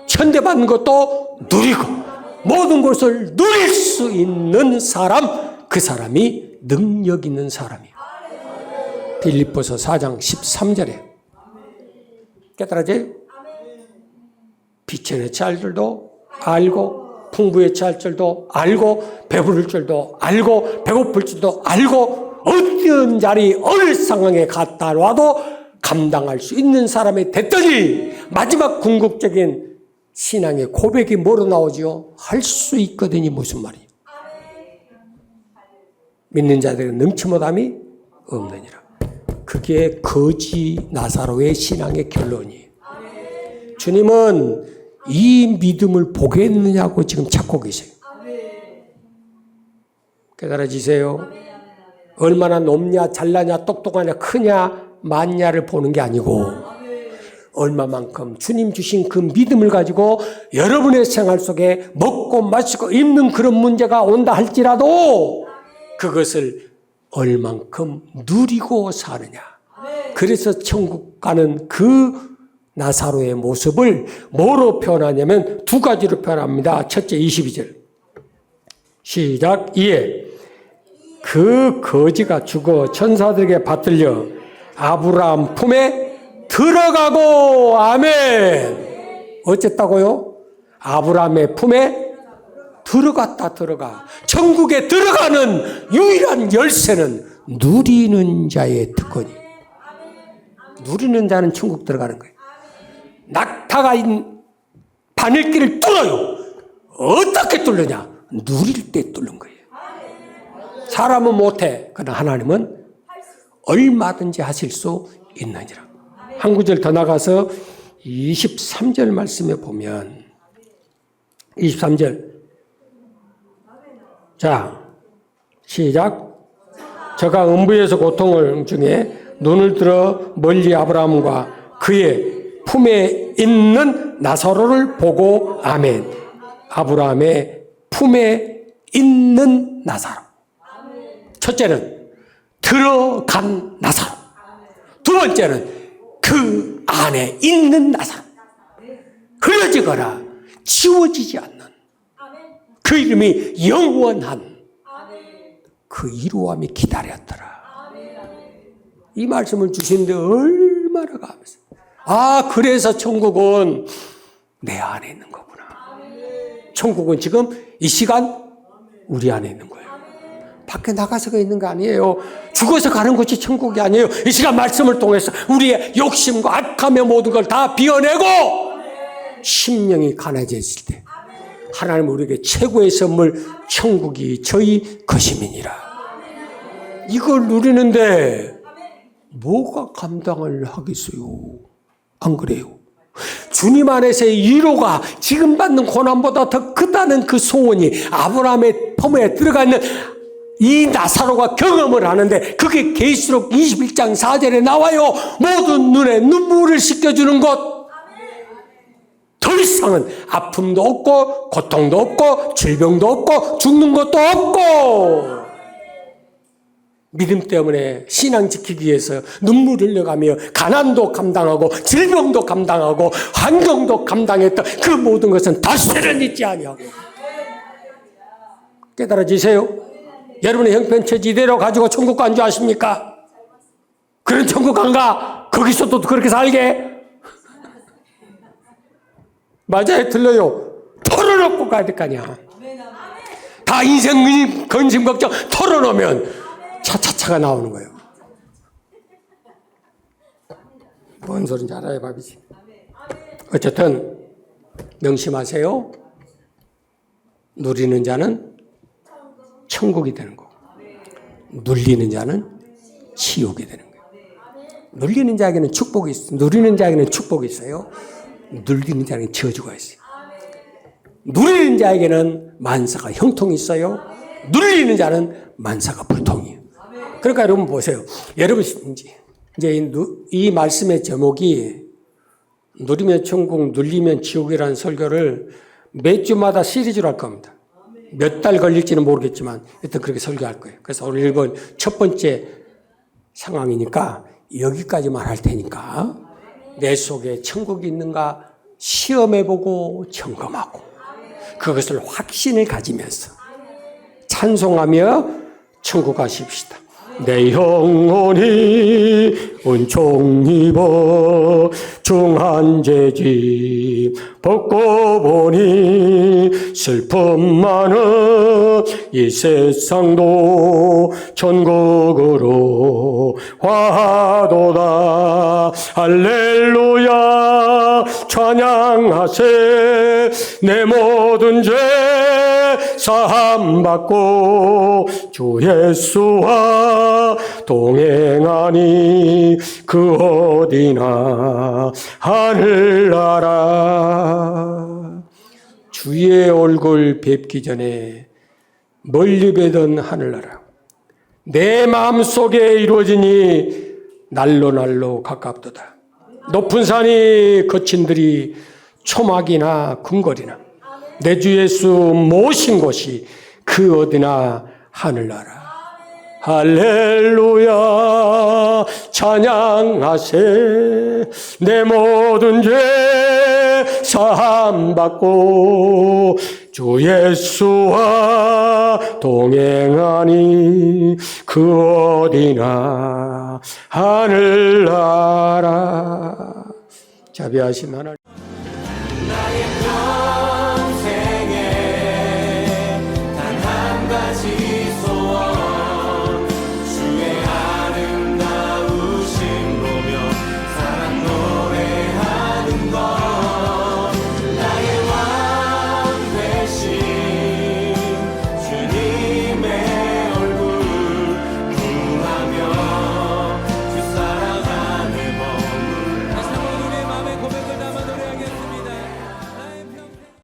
천대받는 것도 누리고 모든 것을 누릴 수 있는 사람, 그 사람이 능력 있는 사람이에요. 빌립보서 4장 13절에 깨달아져요? 빛에 처할 줄도 알고 풍부에 처할 줄도 알고 배부를 줄도 알고 배고플 줄도 알고 어떤 자리 어느 상황에 갔다 와도 감당할 수 있는 사람이 됐더니 마지막 궁극적인 신앙의 고백이 뭐로 나오죠? 할 수 있거든이 무슨 말이에요? 믿는 자들은 능치못함이 없느니라. 그게 거지 나사로의 신앙의 결론이에요. 주님은 이 믿음을 보겠느냐고 지금 찾고 계세요. 깨달아지세요? 얼마나 높냐, 잘나냐, 똑똑하냐, 크냐, 많냐를 보는 게 아니고 얼마만큼 주님 주신 그 믿음을 가지고 여러분의 생활 속에 먹고 마시고 입는 그런 문제가 온다 할지라도 그것을 얼만큼 누리고 사느냐. 그래서 천국 가는 그 나사로의 모습을 뭐로 표현하냐면 두 가지로 표현합니다. 첫째 22절 시작. 이에 그 거지가 죽어 천사들에게 받들려 아브라함 품에 들어가고 아멘. 어쨌다고요? 아브라함의 품에 들어가. 천국에 들어가는 유일한 열쇠는 누리는 자의 특권이에요. 누리는 자는 천국 들어가는 거예요. 낙타가 바늘길을 뚫어요. 어떻게 뚫느냐? 누릴 때 뚫는 거예요. 사람은 못해. 그러나 하나님은 얼마든지 하실 수 있느니라. 한 구절 더 나가서 23절 말씀에 보면 23절 자 시작. 저가 음부에서 고통을 중에 눈을 들어 멀리 아브라함과 그의 품에 있는 나사로를 보고 아멘. 아브라함의 품에 있는 나사로. 첫째는 들어간 나사로. 두 번째는 그 안에 있는 나사로. 흐려지거나 지워지지 않는 그 이름이 영원한 그 이루함이 기다렸더라. 이 말씀을 주시는데 얼마나 감사해요. 아, 그래서 천국은 내 안에 있는 거구나. 천국은 지금 이 시간 우리 안에 있는 거예요. 밖에 나가서가 있는 거 아니에요. 죽어서 가는 것이 천국이 아니에요. 이 시간 말씀을 통해서 우리의 욕심과 악함의 모든 걸 다 비워내고 심령이 가난해질 때 하나님 우리에게 최고의 선물 천국이 저희 것임이니라. 이걸 누리는데 뭐가 감당을 하겠어요? 안 그래요? 주님 안에서의 위로가 지금 받는 고난보다 더 크다는 그 소원이 아브라함의 품에 들어가 있는 이 나사로가 경험을 하는데 그게 계시록 21장 4절에 나와요. 모든 눈에 눈물을 씻겨주는 것. 더 이상은 아픔도 없고 고통도 없고 질병도 없고 죽는 것도 없고 믿음 때문에 신앙 지키기 위해서 눈물을 흘려가며 가난도 감당하고 질병도 감당하고 환경도 감당했던 그 모든 것은 다시는 있지 아니하고 깨달아지세요? 여러분의 형편처지 이대로 가지고 천국 간 줄 아십니까? 그런 천국 안 가? 거기서도 그렇게 살게? 맞아요? 틀려요? 털어놓고 가야 될 거 아니야. 다 인생 근심 걱정 털어놓으면 차차차가 나오는 거예요. 뭔 소린지 알아요, 바비지? 어쨌든 명심하세요. 누리는 자는 천국이 되는 거고 눌리는 자는 지옥이 되는 거예요. 눌리는 자에게는 축복이 있어요. 누리는 자에게는 축복이 있어요. 눌리는 자에게는 저주가 있어요. 누리는 자에게는 만사가 형통이 있어요. 눌리는 자는 만사가 불통이에요. 그러니까 여러분 보세요. 여러분 이제 이 말씀의 제목이 누리면 천국, 눌리면 지옥이라는 설교를 몇 주마다 시리즈로 할 겁니다. 몇 달 걸릴지는 모르겠지만 일단 그렇게 설교할 거예요. 그래서 오늘 읽은 첫 번째 상황이니까 여기까지만 할 테니까 내 속에 천국이 있는가 시험해보고 점검하고 그것을 확신을 가지면서 찬송하며 천국 가십시다. 내 영혼이 은총 입어 중한 죄짐 벗고 보니 슬픔 많은 이 세상도 천국으로 화도다. 할렐루야 찬양하세. 내 모든 죄 사함받고 주 예수와 동행하니 그 어디나 하늘나라. 주의 얼굴 뵙기 전에 멀리 뵈던 하늘나라 내 마음속에 이루어지니 날로 가깝도다. 높은 산이 거친들이 초막이나 궁궐이나 내 주 예수 모신 곳이 그 어디나 하늘나라. 할렐루야 찬양하세. 내 모든 죄 사함받고 주 예수와 동행하니 그 어디나 하늘나라. 자비하신 하나님,